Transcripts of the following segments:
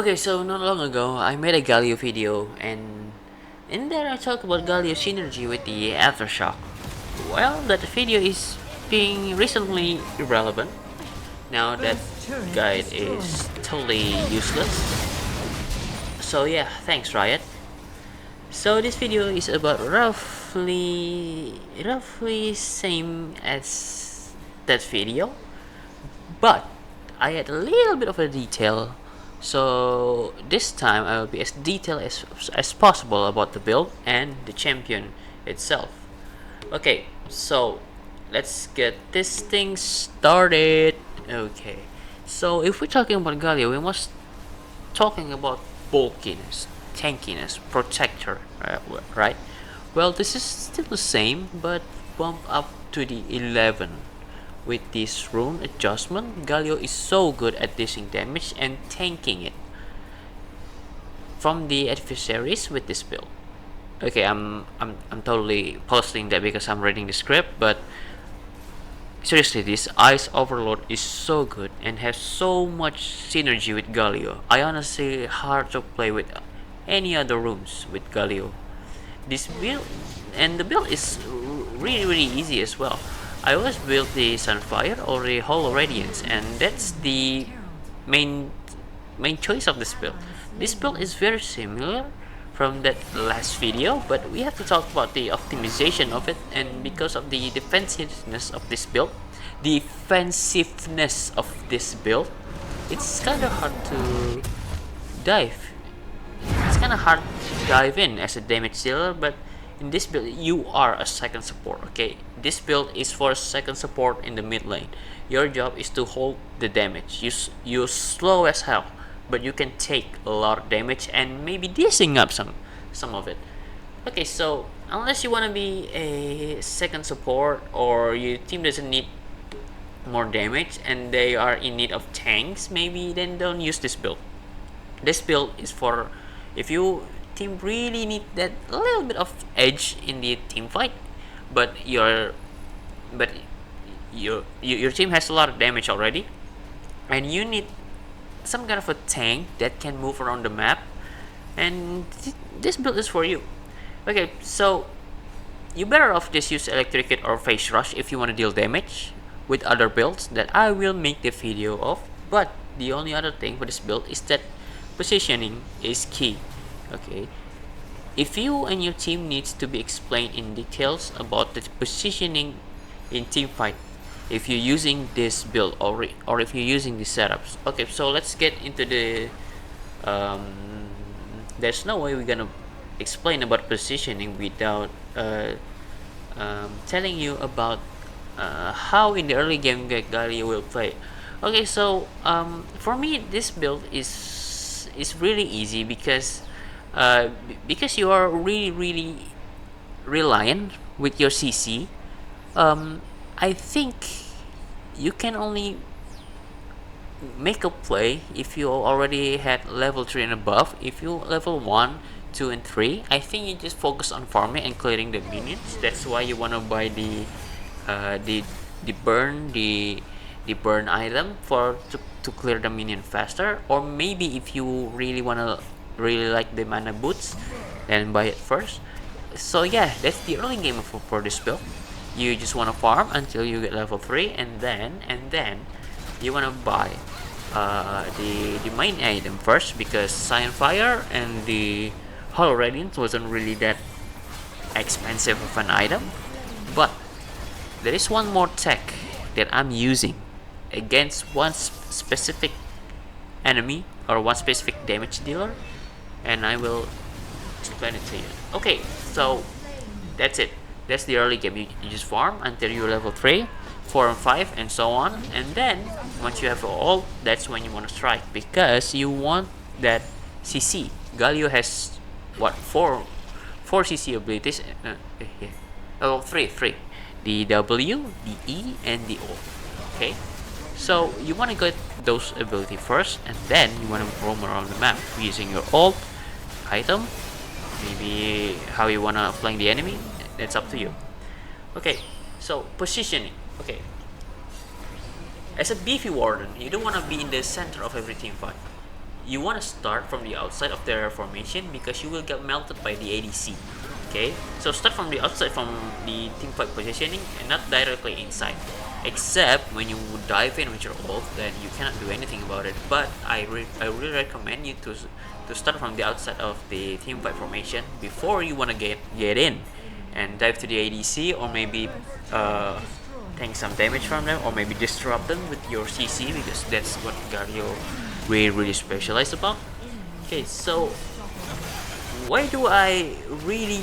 Okay, so not long ago, I made a Galio video, and in there I talked about Galio synergy with the Aftershock. Well, that video is being recently irrelevant. Now that guide is totally useless. So yeah, thanks Riot. So this video is about roughly same as that video, but I add a little bit of a detail. So this time I will be as detailed as possible about the build and the champion itself. Okay, so let's get this thing started. Okay, so if we're talking about Galio, we must talking about bulkiness, tankiness, protector, right? Well, this is still the same, but bump up to the 11. With this rune adjustment, Galio is so good at dishing damage and tanking it from the adversaries with this build. Okay, I'm totally posting that because I'm reading the script, but seriously, this Ice Overload is so good and has so much synergy with Galio. I honestly hard to play with any other rooms with Galio. This build and the build is really easy as well. I always build the Sunfire or the Hollow Radiance, and that's the main choice of this build. This build is very similar from that last video, but we have to talk about the optimization of it, and because of the defensiveness of this build, it's kind of hard to dive. It's kind of hard to dive in as a damage dealer, but in this build you are a second support. Okay, this build is for second support in the mid lane. Your job is to hold the damage. You're slow as hell, but you can take a lot of damage and maybe dishing up some of it. Okay, so unless you want to be a second support or your team doesn't need more damage and they are in need of tanks, maybe then don't use this build. This build is for if you team really need that little bit of edge in the team fight, but your team has a lot of damage already, and you need some kind of a tank that can move around the map, and this build is for you. Okay, so you better off just use Electrocute or Phase Rush if you want to deal damage with other builds that I will make the video of. But the only other thing for this build is that positioning is key. Okay, if you and your team needs to be explained in details about the positioning in team fight, if you're using this build or if you're using these setups. Okay, so let's get into the there's no way we're gonna explain about positioning without telling you about how in the early game Galio will play. Okay, so for me this build is really easy because you are really reliant with your CC. I think you can only make a play if you already had level 3 and above. If you level 1, 2 and 3, I think you just focus on farming and clearing the minions. That's why you want to buy the burn item to clear the minion faster. Or maybe if you really like the mana boots, then buy it first. So yeah, that's the early game for this build. You just want to farm until you get level 3, and then you want to buy the main item first, because Cyan Fire and the Hollow Radiance wasn't really that expensive of an item. But there is one more tech that I'm using against one specific enemy or one specific damage dealer, and I will explain it to you. Okay, so that's it. That's the early game. You just farm until you're level 3, 4 and 5 and so on, and then once you have all, that's when you want to strike, because you want that CC. Galio has what, 4 CC abilities, three, the W, the E and the O. Okay, so you want to get those ability first, and then you want to roam around the map using your ult, item, maybe how you want to flank the enemy. That's up to you. Okay, so positioning. Okay, as a beefy warden, you don't want to be in the center of every team fight. you want to start from the outside of their formation because you will get melted by the ADC. Okay, so start from the outside from the team fight positioning and not directly inside. Except when you dive in with your ult, then you cannot do anything about it. But I really recommend you to start from the outside of the team fight formation before you want to get in and dive to the ADC, or maybe take some damage from them, or maybe disrupt them with your CC, because that's what Galio really specialized about. Okay, so why do I really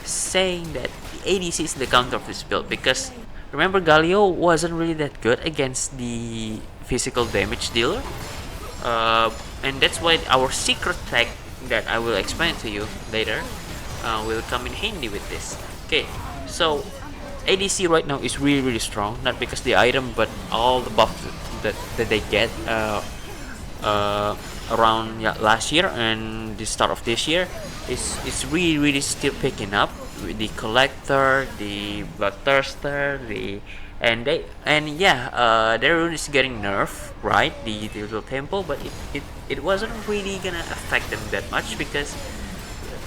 saying that ADC is the counter of this build? Because remember, Galio wasn't really that good against the physical damage dealer, and that's why our secret tech that I will explain to you later will come in handy with this. Okay, so ADC right now is really strong, not because the item, but all the buffs that they get around last year and the start of this year is really still picking up with the collector, the bloodthirster, their rune is getting nerfed, right? The little temple, but it wasn't really gonna affect them that much because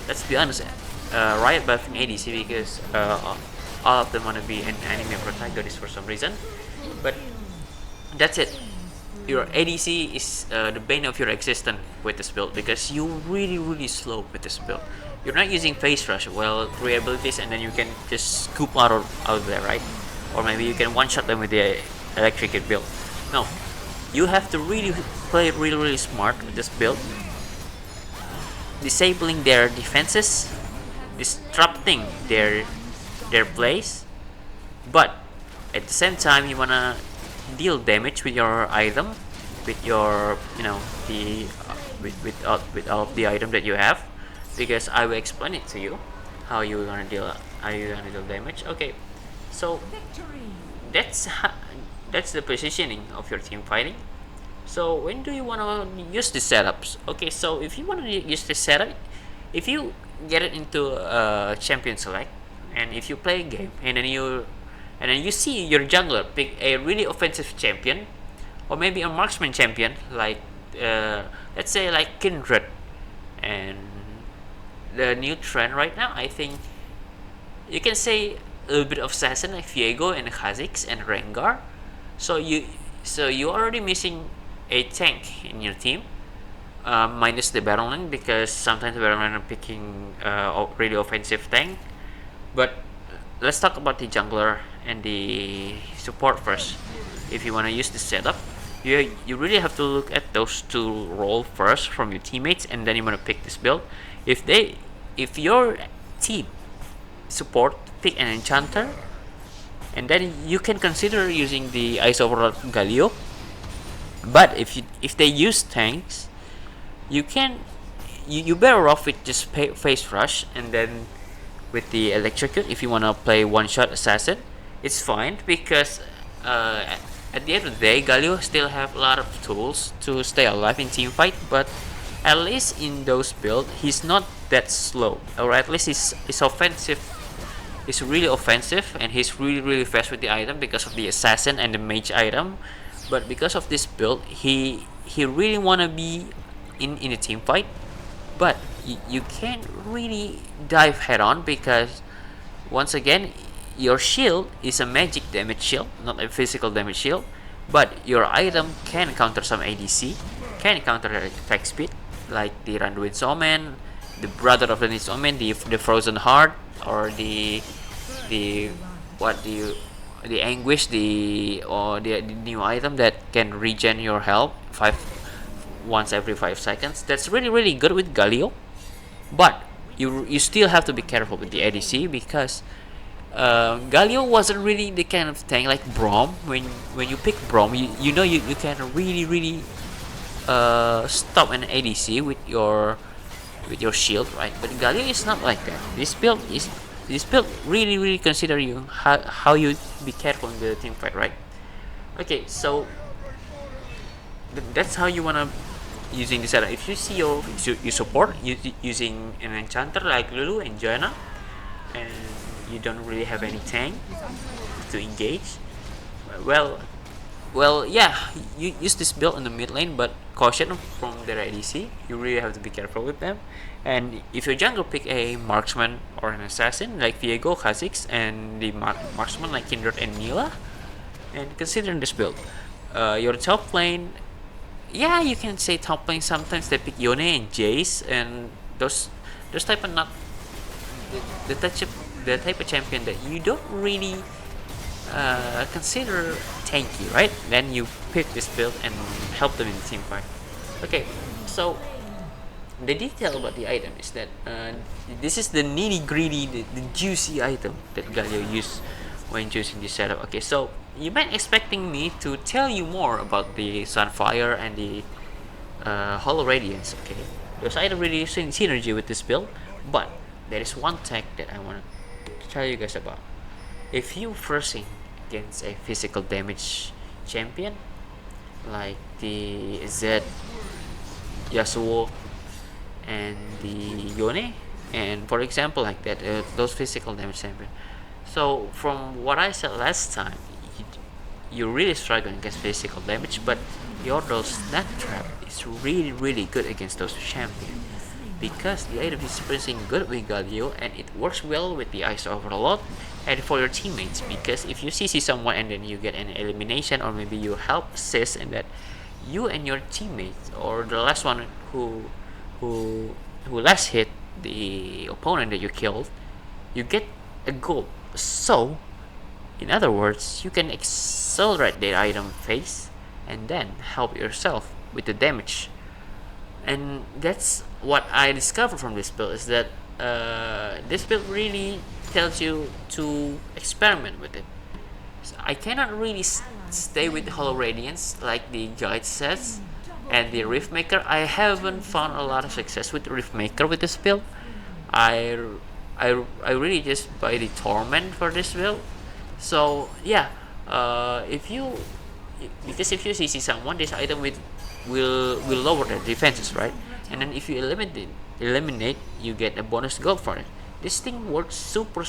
let's be honest, Riot buffing ADC because all of them want to be an anime protagonist for some reason, but that's it. Your ADC is the bane of your existence with this build because you really slow with this build. You're not using phase rush, well, 3 abilities, and then you can just scoop out there, right? Or maybe you can one shot them with the electric build. No, you have to really play really smart with this build, disabling their defenses, disrupting their plays, but at the same time you wanna deal damage with your item, with your with all of the item that you have, because I will explain it to you how you're gonna deal damage. Okay, so that's the positioning of your team fighting. So when do you want to use the setups? Okay, so if you want to use the setup, if you get it into champion select, and if you play a game and then you see your jungler pick a really offensive champion, or maybe a marksman champion like let's say like Kindred, and the new trend right now, I think you can say a little bit of assassin like Viego and Kha'Zix and Rengar. So you already missing a tank in your team, minus the Battleline, because sometimes the Battleline are picking really offensive tank. But let's talk about the jungler and the support first. If you want to use the setup, you really have to look at those two roles first from your teammates, and then you want to pick this build. If your team support pick an enchanter, and then you can consider using the Ice Overlord Galio. But if they use tanks, you better off with just phase rush, and then with the electrocute. If you want to play one shot assassin, it's fine, because at the end of the day, Galio still have a lot of tools to stay alive in team fight. But at least in those builds, he's not that slow, or at least his offensive is really offensive, and he's really fast with the item because of the assassin and the mage item. But because of this build, he really wanna be in the team fight, but you can't really dive head on, because once again your shield is a magic damage shield, not a physical damage shield. But your item can counter some ADC, can counter attack speed, like the Randuin's Omen, the brother of the Nid's Omen, the Frozen Heart, or the Anguish, the new item that can regen your health once every 5 seconds. That's really good with Galio. But you still have to be careful with the ADC, because Galio wasn't really the kind of tank like Braum. When you pick Braum, you can really stop an ADC with your shield, right? But Galio is not like that. This build really consider you how you be careful in the team fight, right? Okay, so that's how you wanna using the setup. If you see your support using an enchanter like Lulu and Joanna, and you don't really have any tank to engage, well yeah, you use this build in the mid lane. But caution from their ADC. You really have to be careful with them. And if your jungle pick a marksman or an assassin like Viego, Kha'Zix, and the marksman like Kindred and Nila, and considering this build, your top lane, yeah, you can say top lane sometimes they pick Yone and Jace, and those type of not the type of champion that you don't really consider tanky, right? Then you pick this build and help them in the team fight. Okay, so the detail about the item is that this is the nitty gritty, the juicy item that Galio used when choosing this setup. Okay, so you might expecting me to tell you more about the Sunfire and the Hollow Radiance. Okay, those items really synergy with this build, but there is one tech that I want to tell you guys about. If you versing against a physical damage champion like the Z, Yasuo, and the Yone, and for example like that, those physical damage champion. So from what I said last time, you're really struggling against physical damage, but Yordle's Snap Trap is really good against those champions because the item is experiencing good with Galio and it works well with the Ice Overload and for your teammates, because if you CC someone and then you get an elimination, or maybe you help assist, and that you and your teammates or the last one who last hit the opponent that you killed, you get a gold. So in other words, you can accelerate the item phase and then help yourself with the damage. And that's what I discovered from this build, is that this build really tells you to experiment with it. So I cannot really stay with the Hollow Radiance like the guide says, and the Rift Maker. I haven't found a lot of success with the Rift Maker with this build. I really just buy the Torment for this build. So yeah, if you CC someone, this item will lower their defenses, right? And then if you eliminate, you get a bonus gold for it. This thing works super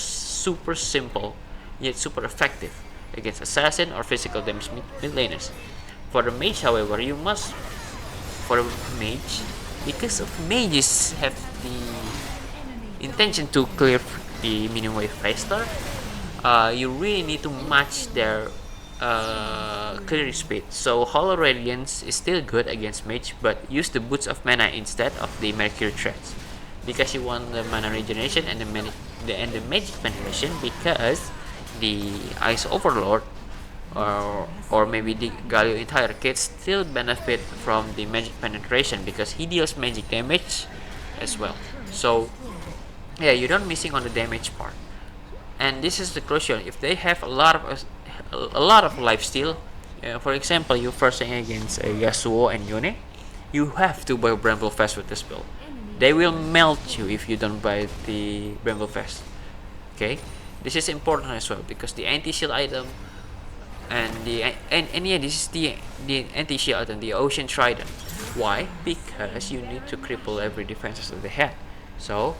simple, yet super effective against assassin or physical damage mid laners. For the mage, however, you must, for a mage, because of mages have the intention to clear the minimum wave faster, you really need to match their clearing speed. So Hollow Radiance is still good against mage, but use the boots of mana instead of the Mercury Threads, because you want the mana regeneration and the magic penetration, because the Ice Overlord or maybe the Galio entire kit still benefit from the magic penetration because he deals magic damage as well. So yeah, you're not missing on the damage part. And this is the crucial. If they have a lot of life steal, for example, you first against a Yasuo and Yone, you have to buy Bramble Fest with this build. They will melt you if you don't buy the Bramble Fest. Okay, this is important as well because the anti-shield item and yeah, this is the anti-shield item, the Ocean Trident. Why? Because you need to cripple every defenses that they have. So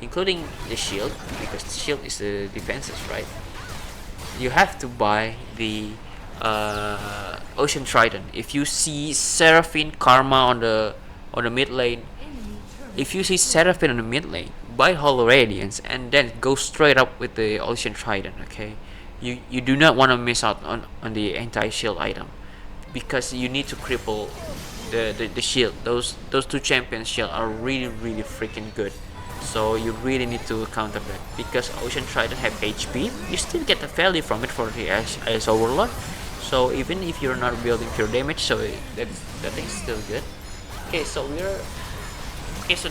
including the shield, because the shield is the defenses, right? You have to buy the Ocean Trident. If you see Seraphine Karma on the mid lane, if you see Seraphine on the mid lane, buy Hollow Radiance and then go straight up with the Ocean Trident. Okay, you do not want to miss out on the anti-shield item because you need to cripple the shield. Those two champions shield are really freaking good. So you really need to counter that because Ocean Trident have HP. You still get the value from it for the Ice Overlord. So even if you're not building pure damage, so that thing's still good. Okay, so so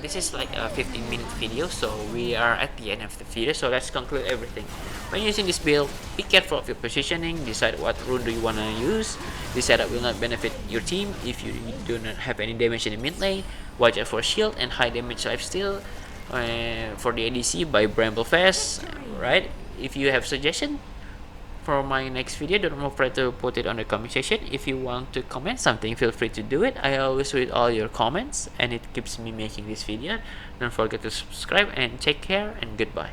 this is like a 15-minute video. So we are at the end of the video. So let's conclude everything. When using this build, be careful of your positioning. Decide what rune do you want to use. This setup will not benefit your team if you do not have any damage in the mid lane. Watch out for shield and high damage lifesteal. For the ADC, by Bramble Fest, right? If you have suggestion for my next video, don't afraid to put it on the comment section. If you want to comment something, feel free to do it. I always read all your comments and it keeps me making this video. Don't forget to subscribe and take care and goodbye.